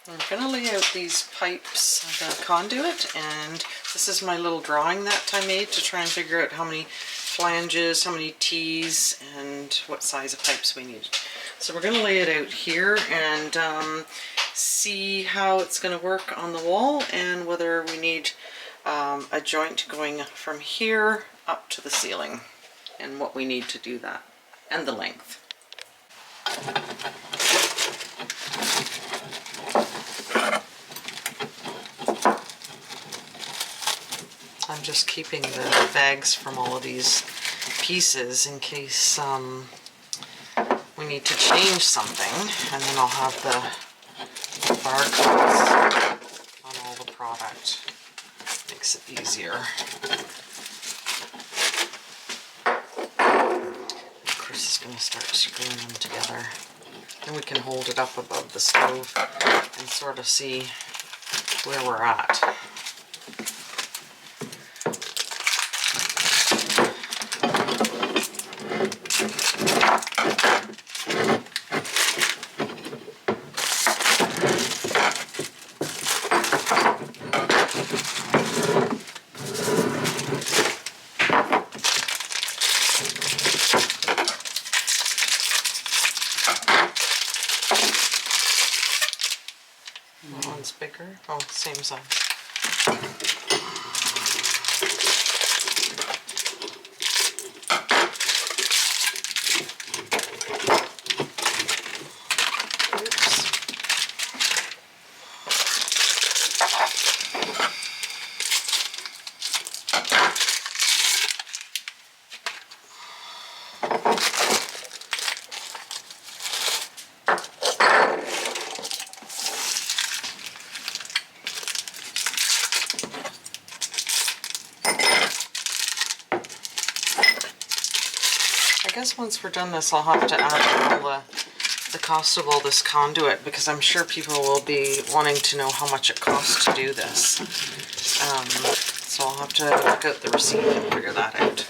I'm going to lay out these pipes, the conduit, and this is my little drawing that I made to try and figure out how many flanges, how many T's, and what size of pipes we need. So we're going to lay it out here and see how it's going to work on the wall and whether we need a joint going from here up to the ceiling and what we need to do that and the length. I'm just keeping the bags from all of these pieces in case we need to change something, and then I'll have the barcodes on all the product. Makes it easier. Chris is going to start screwing them together. Then we can hold it up above the stove and sort of see where we're at. That one's bigger. Oh, same size. I guess once we're done this, I'll have to add all the cost of all this conduit, because I'm sure people will be wanting to know how much it costs to do this. So I'll have to look out the receipt and figure that out.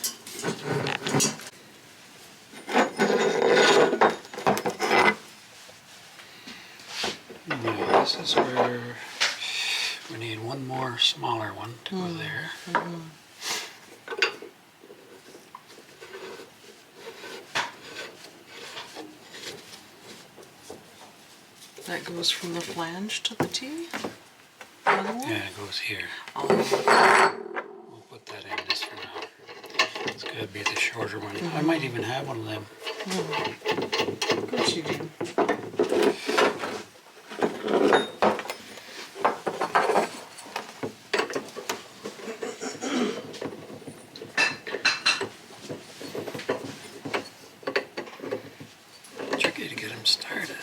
Yeah, this is where we need one more smaller one to go there. That goes from the flange to the T? Yeah, it goes here. Oh. We'll put that in just for now. It's got to be the shorter one. I might even have one of them. Of course you do. Tricky to get them started.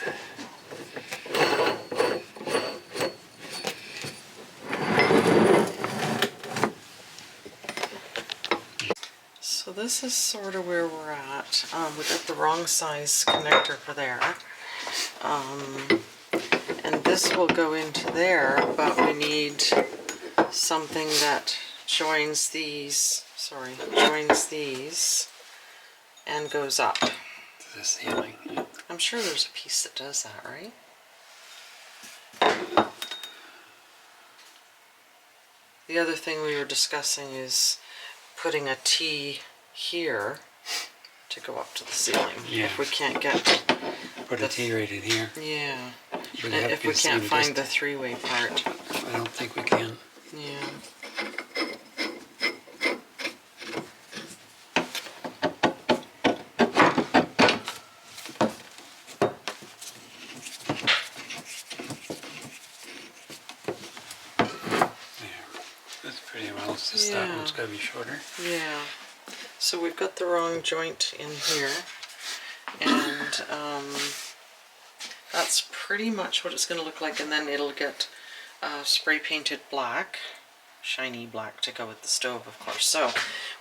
So this is sort of where we're at. We got the wrong size connector for there. And this will go into there, but we need something that joins these, and goes up. To the ceiling. I'm sure there's a piece that does that, right? The other thing we were discussing is putting a T here to go up to the ceiling. Yeah. If we can't get... Put a T right in here. Yeah. But And if we can't find the three-way part. I don't think we can. Yeah. That's pretty well. It's just that one's got to be shorter. Yeah. So we've got the wrong joint in here, and that's pretty much what it's going to look like, and then it'll get spray painted black, shiny black, to go with the stove, of course. So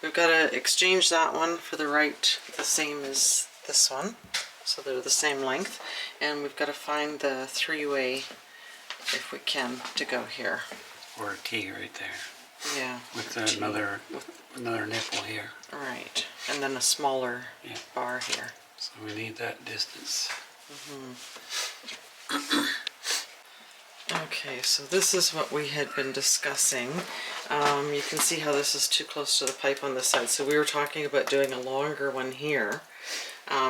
we've got to exchange that one for the same as this one, so they're the same length, and we've got to find the three-way, if we can, to go here. Or a T right there. Yeah. With another nipple here. Right, and then a smaller bar here. So we need that distance. Okay, so this is what we had been discussing. You can see how this is too close to the pipe on this side. So we were talking about doing a longer one here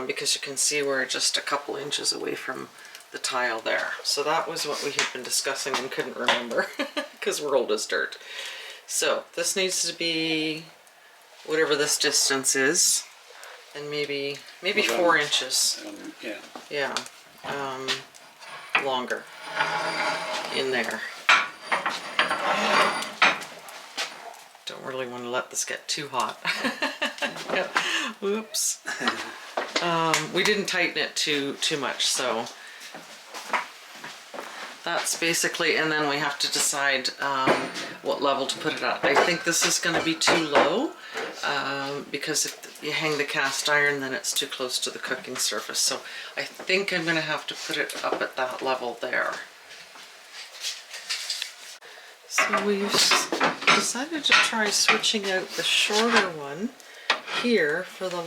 because you can see we're just a couple inches away from the tile there. So that was what we had been discussing and couldn't remember because we're old as dirt. So this needs to be whatever this distance is, and maybe 4 inches. Yeah. Yeah, longer in there. Don't really want to let this get too hot. Yeah. Whoops. We didn't tighten it too much, so that's basically, and then we have to decide what level to put it at. I think this is going to be too low because if you hang the cast iron, then it's too close to the cooking surface. So I think I'm going to have to put it up at that level there. So we've decided to try switching out the shorter one here for the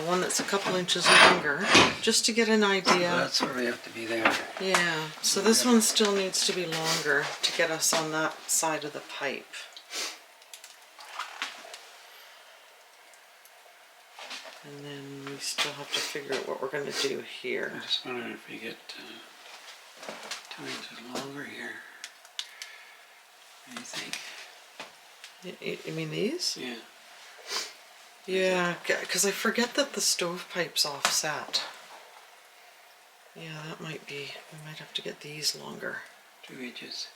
one that's a couple inches longer, just to get an idea. So that's where we have to be there. Yeah, so this one still needs to be longer to get us on that side of the pipe. And then we still have to figure out what we're going to do here. I just wondering if we get 2 inches longer here. What do you think? You mean these? Yeah. Yeah, because I forget that the stovepipe's offset. Yeah, that might be, we might have to get these longer. 2 inches.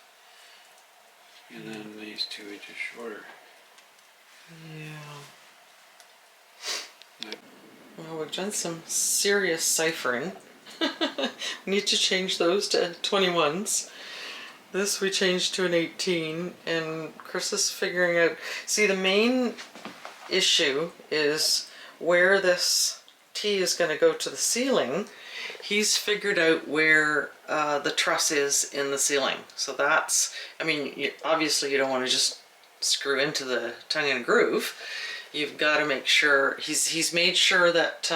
And then these 2 inches shorter. Yeah. Well, we've done some serious ciphering. We need to change those to 21s. This we changed to an 18, and Chris is figuring out, see, the main issue is where this T is going to go to the ceiling. He's figured out where the truss is in the ceiling. So that's, I mean, obviously you don't want to just screw into the tongue and groove. You've got to make sure, he's made sure that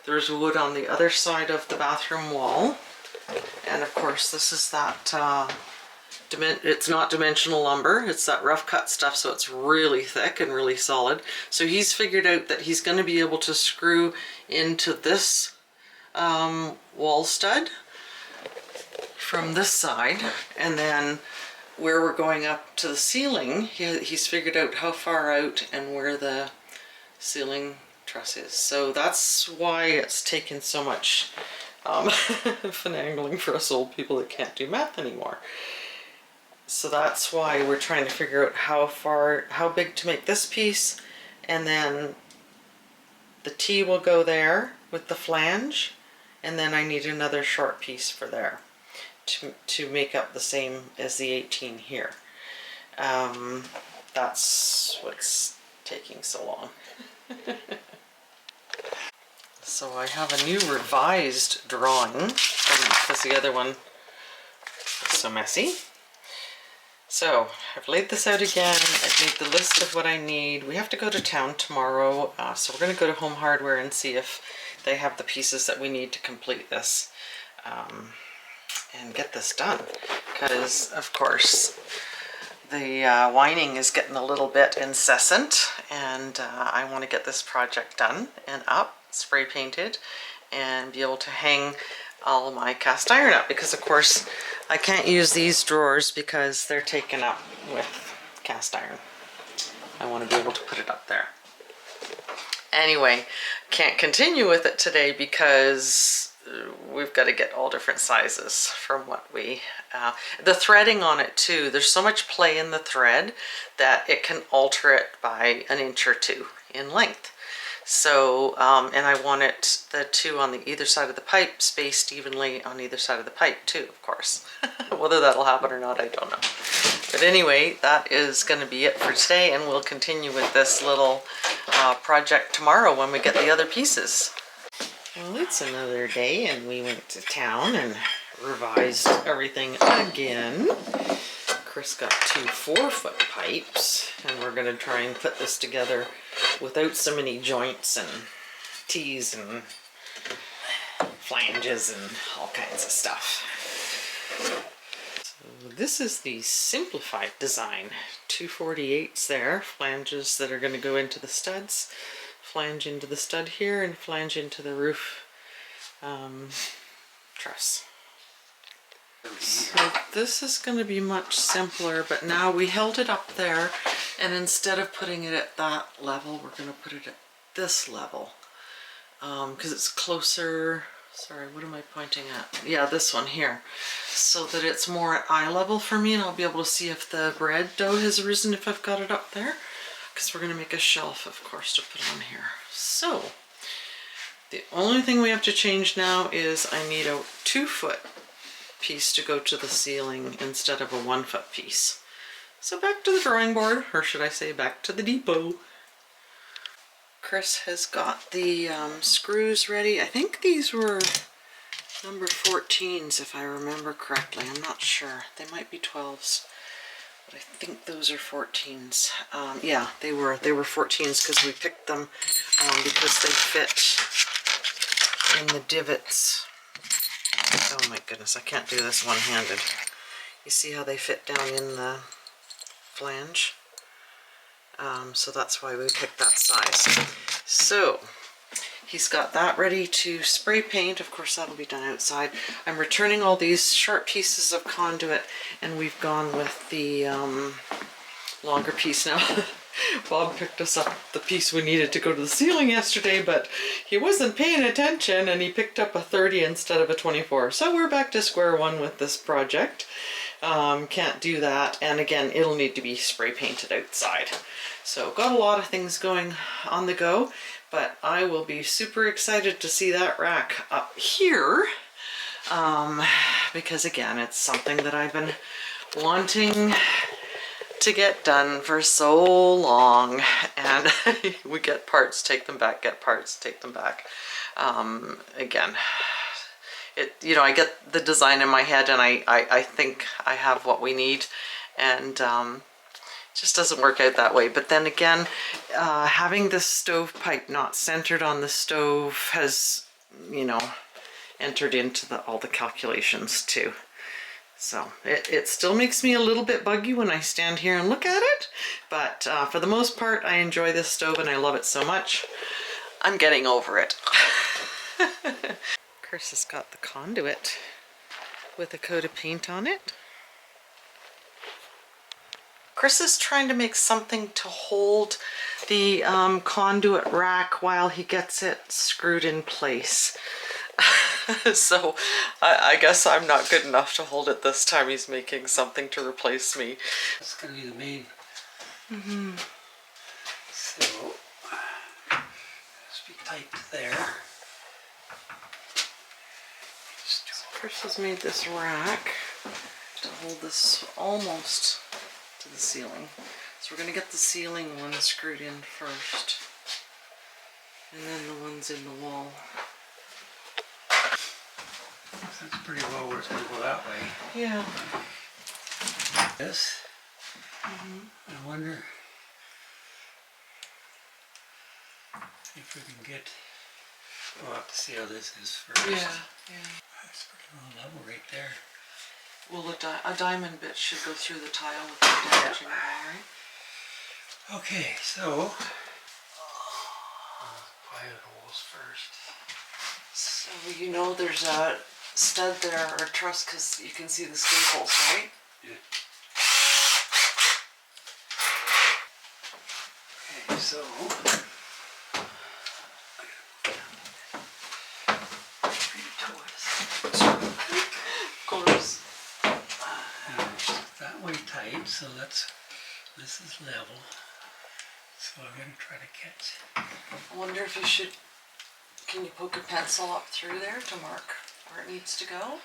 there's wood on the other side of the bathroom wall. And of course this is that, it's not dimensional lumber, it's that rough cut stuff, so it's really thick and really solid. So he's figured out that he's going to be able to screw into this wall stud from this side, and then where we're going up to the ceiling, he's figured out how far out and where the ceiling truss is. So that's why it's taken so much finagling for us old people that can't do math anymore. So that's why we're trying to figure out how big to make this piece, and then the T will go there with the flange, and then I need another short piece for there to make up the same as the 18 here. That's what's taking so long. So I have a new revised drawing because the other one is so messy. So I've laid this out again. I've made the list of what I need. We have to go to town tomorrow, so we're going to go to Home Hardware and see if they have the pieces that we need to complete this and get this done. Because of course the whining is getting a little bit incessant, and I want to get this project done and up, spray painted, and be able to hang all my cast iron up, because of course I can't use these drawers because they're taken up with cast iron. I want to be able to put it up there. Anyway, can't continue with it today because we've got to get all different sizes from what we, the threading on it too, there's so much play in the thread that it can alter it by an inch or two in length. So, and I want it, the two on the either side of the pipe spaced evenly on either side of the pipe too, of course. Whether that'll happen or not, I don't know. But anyway, that is going to be it for today, and we'll continue with this little project tomorrow when we get the other pieces. Well, it's another day, and we went to town and revised everything again. Chris got 2 4-foot pipes, and we're going to try and put this together without so many joints and T's and flanges and all kinds of stuff. So this is the simplified design. 248s there, flanges that are going to go into the studs, flange into the stud here, and flange into the roof truss. So this is going to be much simpler, but now we held it up there, and instead of putting it at that level, we're going to put it at this level because it's closer. Sorry, what am I pointing at? Yeah, this one here, so that it's more at eye level for me, and I'll be able to see if the bread dough has risen if I've got it up there, because we're going to make a shelf, of course, to put on here. So the only thing we have to change now is I need a 2-foot piece to go to the ceiling instead of a 1-foot piece. So back to the drawing board, or should I say back to the depot. Chris has got the screws ready. I think these were number 14s if I remember correctly. I'm not sure. They might be 12s, but I think those are 14s. Yeah, they were 14s because we picked them because they fit in the divots. Oh my goodness, I can't do this one-handed. You see how they fit down in the flange? So that's why we picked that size. So he's got that ready to spray paint. Of course, that'll be done outside. I'm returning all these sharp pieces of conduit, and we've gone with the longer piece now. Bob picked us up the piece we needed to go to the ceiling yesterday, but he wasn't paying attention and he picked up a 30 instead of a 24. So we're back to square one with this project. Can't do that, and again, it'll need to be spray painted outside. So got a lot of things going on the go, but I will be super excited to see that rack up here, because again, it's something that I've been wanting to get done for so long, and we get parts, take them back, get parts, take them back. Again, you know, I get the design in my head, and I think I have what we need, and just doesn't work out that way. But then again, having this stovepipe not centered on the stove has, you know, entered into all the calculations too. So it still makes me a little bit buggy when I stand here and look at it, but for the most part, I enjoy this stove and I love it so much. I'm getting over it. Chris has got the conduit with a coat of paint on it. Chris is trying to make something to hold the conduit rack while he gets it screwed in place. So I guess I'm not good enough to hold it this time. He's making something to replace me. That's going to be the main. So, let's be tight there. Chris has made this rack to hold this almost to the ceiling. So we're going to get the ceiling one screwed in first, and then the ones in the wall. That's pretty well where it's going to go that way. Yeah. This. I wonder if we can get. We'll have to see how this is first. Yeah, yeah. That's pretty well level right there. Well, a diamond bit should go through the tile with the damaging wall, right? Okay, so pilot holes first. So you know there's a stud there or a truss because you can see the staples, right? Yeah. Okay, so Of course. that way tight, so this is level. So I'm going to try to catch it. I wonder if you should, can you poke a pencil up through there to mark where it needs to go?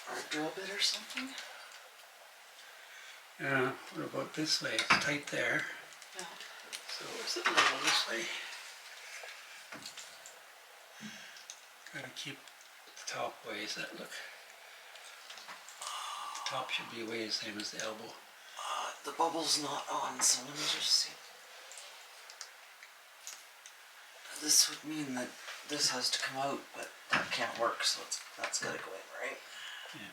Or a drill bit or something? Yeah, what about this way? It's tight there. Yeah. So is it level this way? Got to keep the top ways that look. The top should be way the same as the elbow. The bubble's not on, so let me just see. This would mean that this has to come out, but that can't work, so that's gotta go in, right? Yeah.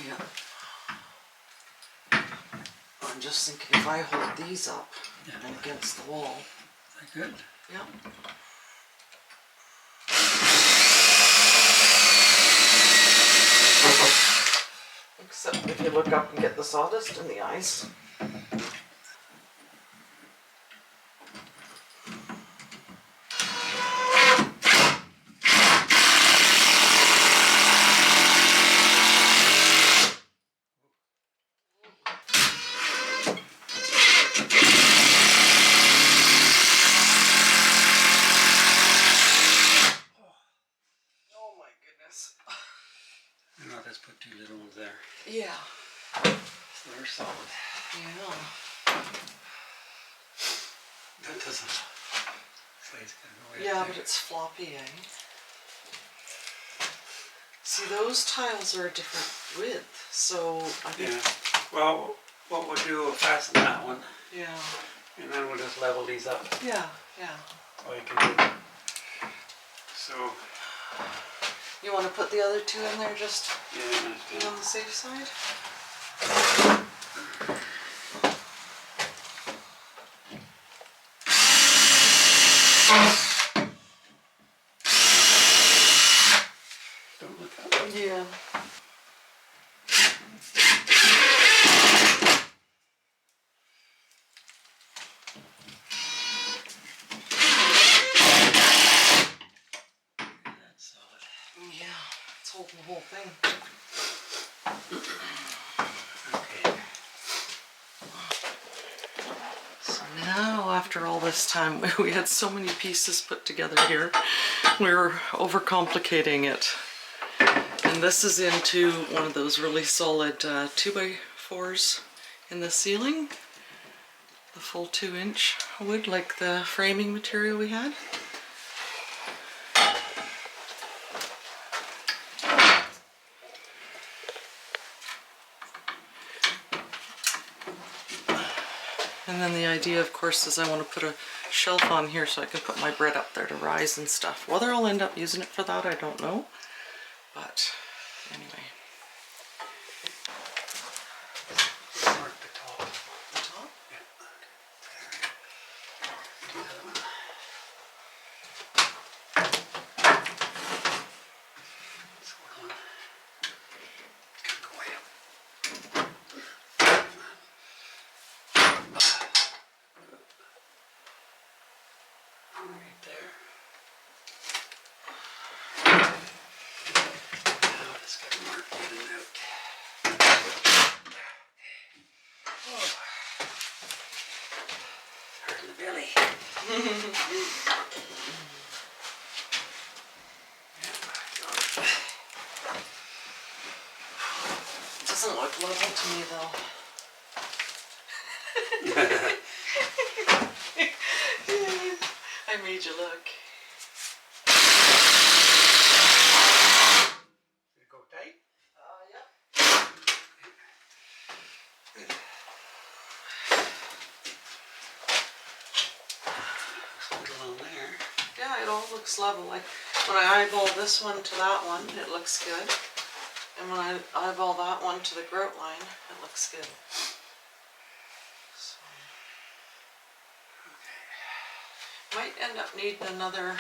Yeah. I'm just thinking if I hold these up and against the wall. Is that good? Yeah. Except if you look up and get the sawdust in the eyes. Oh my goodness. And I'll just put 2 little ones there. Yeah. So they're solid. Yeah. That doesn't. Slade's gonna go way Yeah, up but there. it's floppy, eh? See, those tiles are a different width, so I think. Yeah. Well, what we'll do, we'll fasten that one, Yeah. and then we'll just level these up. Yeah. Yeah. All you can do. So. You want to put the other 2 in there just Yeah. to be on the safe side? Don't look up. Yeah. That's solid. Yeah. It's holding the whole thing. Okay. So now, after all this time, we had so many pieces put together here. We were overcomplicating it. And this is into one of those really solid 2x4s in the ceiling. The full 2-inch wood, like the framing material we had. And then the idea, of course, is I want to put a shelf on here so I can put my bread up there to rise and stuff. Whether I'll end up using it for that, I don't know. But anyway. Mark the top. The top? Yeah. Do the other one. So hold on. It's gonna go way up. Right there. Now just gotta mark in and out. Oh. Hurt in the belly. It doesn't look level to me though. I made you look. Did it go tight? Yeah. Looks a little on there. Yeah, it all looks level. Like when I eyeball this one to that one, it looks good. And when I eyeball that one to the grout line, it looks good. So. Might end up needing another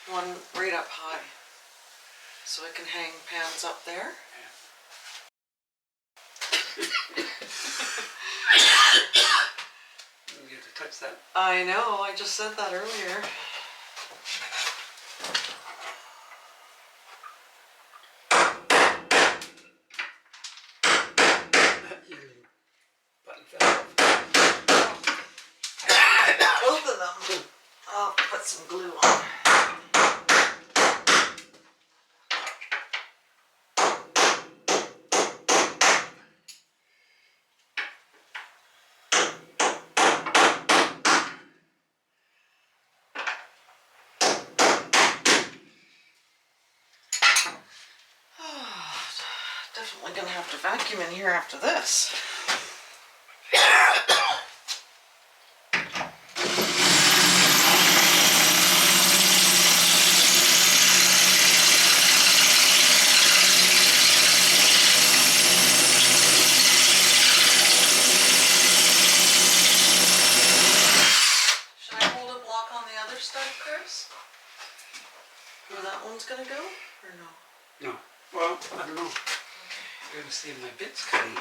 one right up high. So I can hang pans up there. You get to touch that. I know, I just said that earlier. Button fell off. Both of them. I'll put some glue on. Definitely gonna have to vacuum in here after this. Or no? No. Well, I don't know. I gotta see if my bit's cutting here.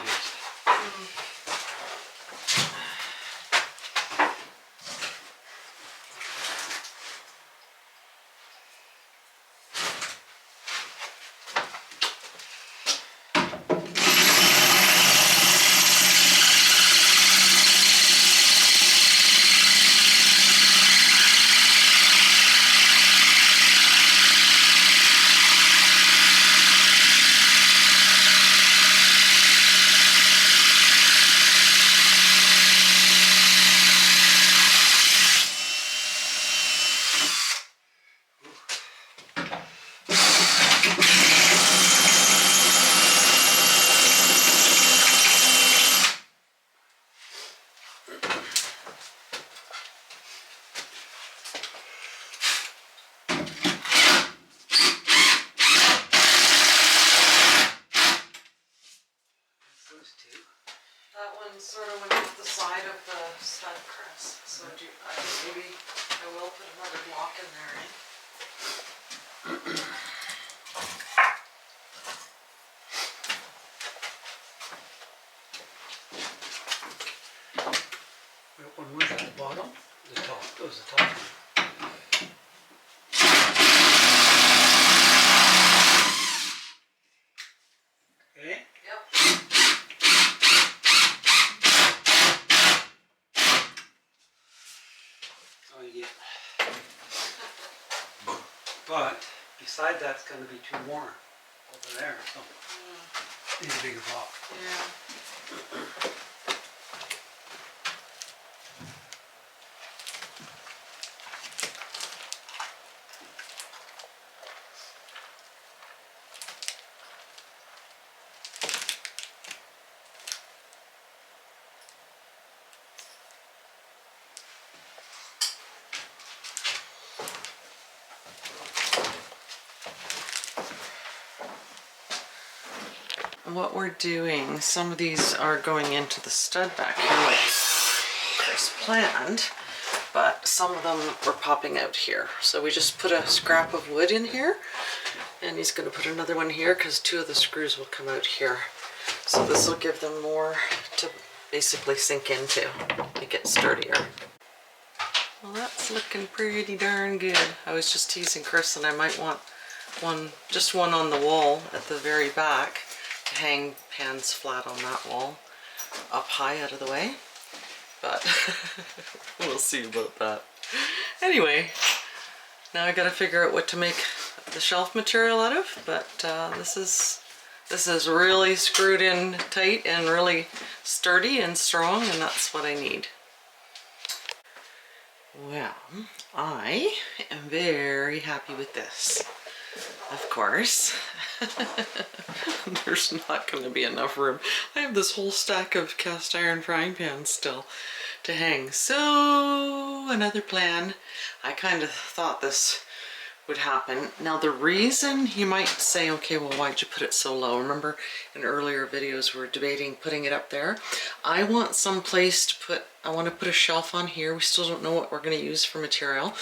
Those two. That one sort of went off the side of the stud press, so I think maybe I will put another block in there, eh? What one was at the bottom? The top. That was the top one. Okay. Yep. Oh, you get. But beside that's going to be two more over there. So need a bigger block. Yeah. What we're doing, some of these are going into the stud back here like Chris planned, but some of them were popping out here. So we just put a scrap of wood in here, and he's going to put another one here because two of the screws will come out here. So this will give them more to basically sink into, make it sturdier. Well, that's looking pretty darn good. I was just teasing Chris and I might want one, just one on the wall at the very back, hang pans flat on that wall, up high out of the way, but we'll see about that. Anyway, now I gotta figure out what to make the shelf material out of, but this is really screwed in tight and really sturdy and strong, and that's what I need. Well, I am very happy with this. Of course, there's not going to be enough room. I have this whole stack of cast iron frying pans still to hang. So, another plan. I kind of thought this would happen. Now the reason you might say, okay, well, why'd you put it so low? Remember in earlier videos we were debating putting it up there. I want some place to put, I want to put a shelf on here. We still don't know what we're going to use for material.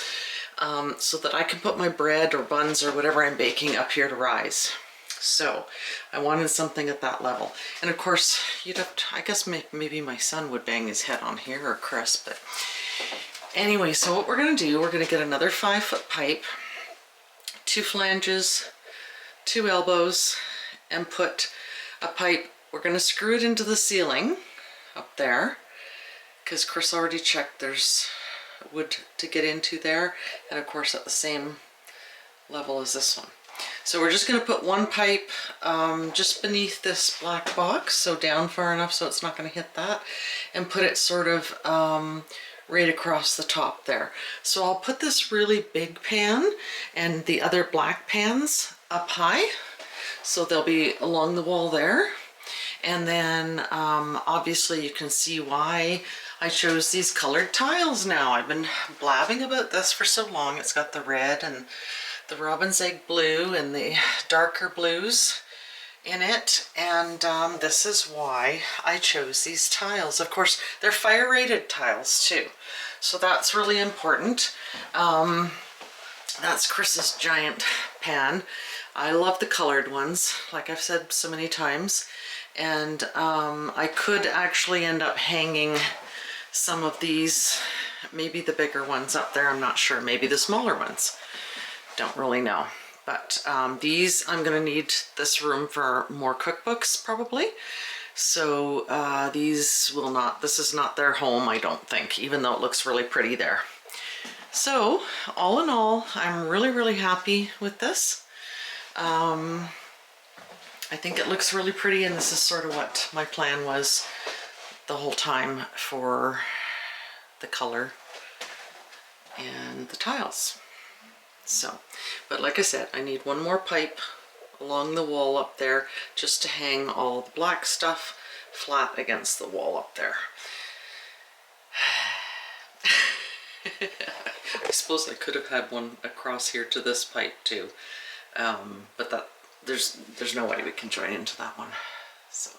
So that I can put my bread or buns or whatever I'm baking up here to rise. So I wanted something at that level. And of course, you'd have to, I guess maybe my son would bang his head on here, or Chris, but anyway, so what we're going to do, we're going to get another 5-foot pipe, 2 flanges, 2 elbows, and put a pipe. We're going to screw it into the ceiling up there, because Chris already checked there's wood to get into there, and of course at the same level as this one. So we're just going to put one pipe just beneath this black box, so down far enough so it's not going to hit that, and put it sort of right across the top there. So I'll put this really big pan and the other black pans up high, so they'll be along the wall there. And then obviously you can see why I chose these colored tiles now. I've been blabbing about this for so long. It's got the red and the robin's egg blue and the darker blues in it, and this is why I chose these tiles. Of course, they're fire rated tiles too, so that's really important. That's Chris's giant pan. I love the colored ones, like I've said so many times. And I could actually end up hanging some of these, maybe the bigger ones up there, I'm not sure, maybe the smaller ones, don't really know. But these, I'm gonna need this room for more cookbooks probably. So these will not, this is not their home, I don't think, even though it looks really pretty there. So all in all, I'm really, really happy with this. I think it looks really pretty, and this is sort of what my plan was the whole time for the color and the tiles. So, but like I said, I need one more pipe along the wall up there just to hang all the black stuff flat against the wall up there. I suppose I could have had one across here to this pipe too, but that there's no way we can join into that one. So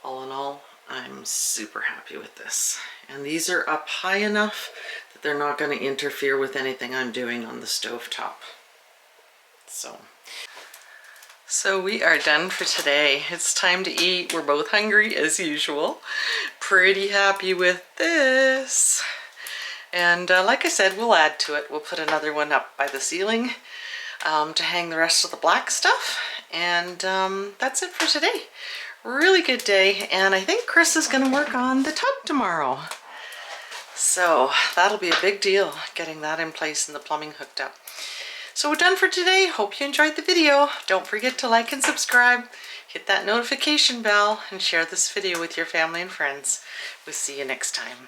all in all, I'm super happy with this. And these are up high enough that they're not going to interfere with anything I'm doing on the stove top. So we are done for today. It's time to eat. We're both hungry as usual. Pretty happy with this. And like I said, we'll add to it. We'll put another one up by the ceiling to hang the rest of the black stuff. And that's it for today. Really good day. And I think Chris is going to work on the tub tomorrow. So that'll be a big deal, getting that in place and the plumbing hooked up. So we're done for today. Hope you enjoyed the video. Don't forget to like and subscribe. Hit that notification bell and share this video with your family and friends. We'll see you next time.